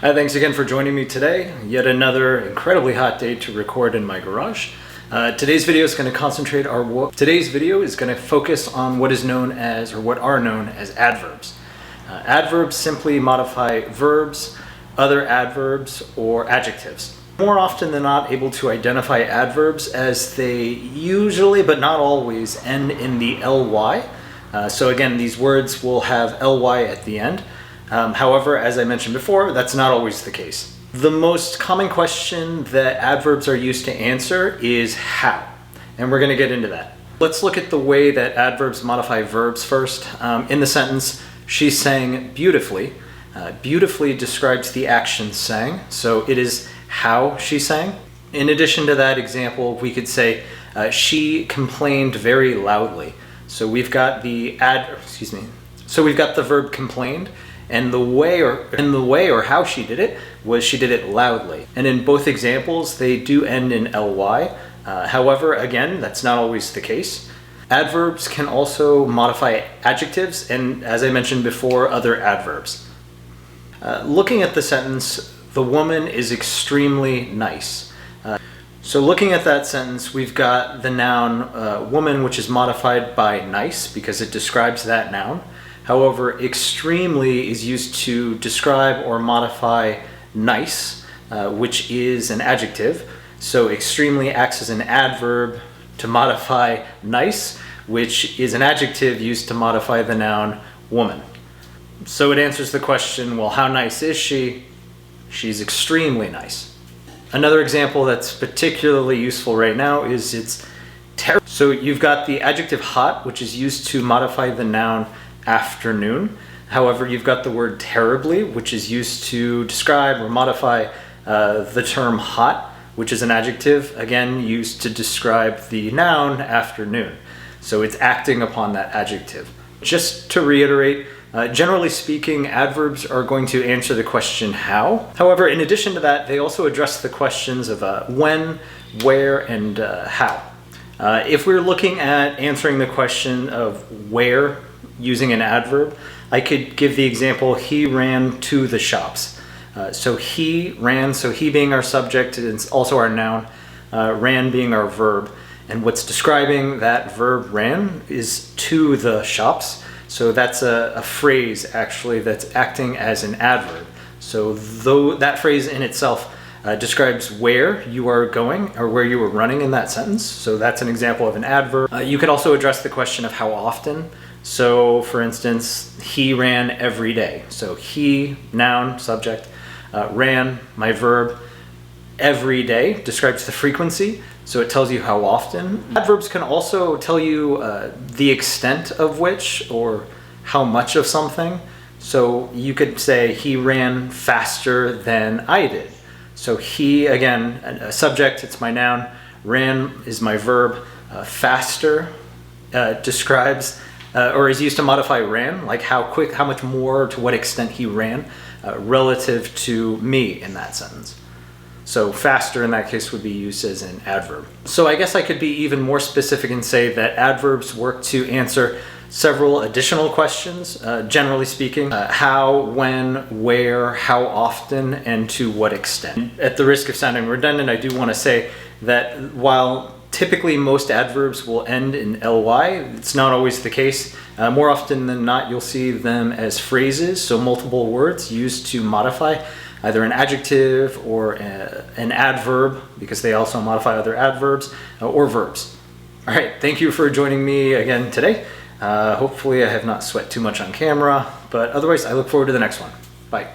Hi, thanks again for joining me today. Yet another incredibly hot day to record in my garage. Today's video is going to focus on what is known as, or what are known as, adverbs. Adverbs simply modify verbs, other adverbs, or adjectives. More often than not able to identify adverbs as they usually, but not always, end in the ly. So again, these words will have ly at the end. However, as I mentioned before, that's not always the case. The most common question that adverbs are used to answer is how, and we're going to get into that. Let's look at the way that adverbs modify verbs first. In the sentence, she sang beautifully. Beautifully describes the action sang, so it is how she sang. In addition to that example, we could say she complained very loudly. So we've got the verb complained. And the way or how she did it was she did it loudly. And in both examples, they do end in ly. However, again, that's not always the case. Adverbs can also modify adjectives and, as I mentioned before, other adverbs. Looking at the sentence, the woman is extremely nice. So looking at that sentence, we've got the noun woman, which is modified by nice because it describes that noun. However, extremely is used to describe or modify nice, which is an adjective. So extremely acts as an adverb to modify nice, which is an adjective used to modify the noun woman. So it answers the question, well, how nice is she? She's extremely nice. Another example that's particularly useful right now is it's terrible. So you've got the adjective hot, which is used to modify the noun afternoon. However, you've got the word terribly, which is used to describe or modify the term hot, which is an adjective, again, used to describe the noun afternoon. So it's acting upon that adjective. Just to reiterate, generally speaking, adverbs are going to answer the question how. However, in addition to that, they also address the questions of when, where, and how. If we're looking at answering the question of where, using an adverb, I could give the example, he ran to the shops. So he ran, so he being our subject and also our noun, ran being our verb. And what's describing that verb ran is to the shops. So that's a phrase actually that's acting as an adverb. So though that phrase in itself describes where you are going or where you were running in that sentence. So that's an example of an adverb. You could also address the question of how often. So for instance, he ran every day. So he, noun, subject, ran, my verb, every day describes the frequency. So it tells you how often. Adverbs can also tell you the extent of which or how much of something. So you could say he ran faster than I did. So he, again, a subject, it's my noun. Ran is my verb. Faster describes or is used to modify ran, like how quick, how much more, to what extent he ran, relative to me in that sentence. So faster in that case would be used as an adverb. So I guess I could be even more specific and say that adverbs work to answer several additional questions, generally speaking, how, when, where, how often, and to what extent. At the risk of sounding redundant, I do want to say that while typically most adverbs will end in ly, it's not always the case. More often than not, you'll see them as phrases, so multiple words used to modify either an adjective or an adverb, because they also modify other adverbs, or verbs. All right, thank you for joining me again today. Hopefully I have not sweat too much on camera, but otherwise I look forward to the next one. Bye.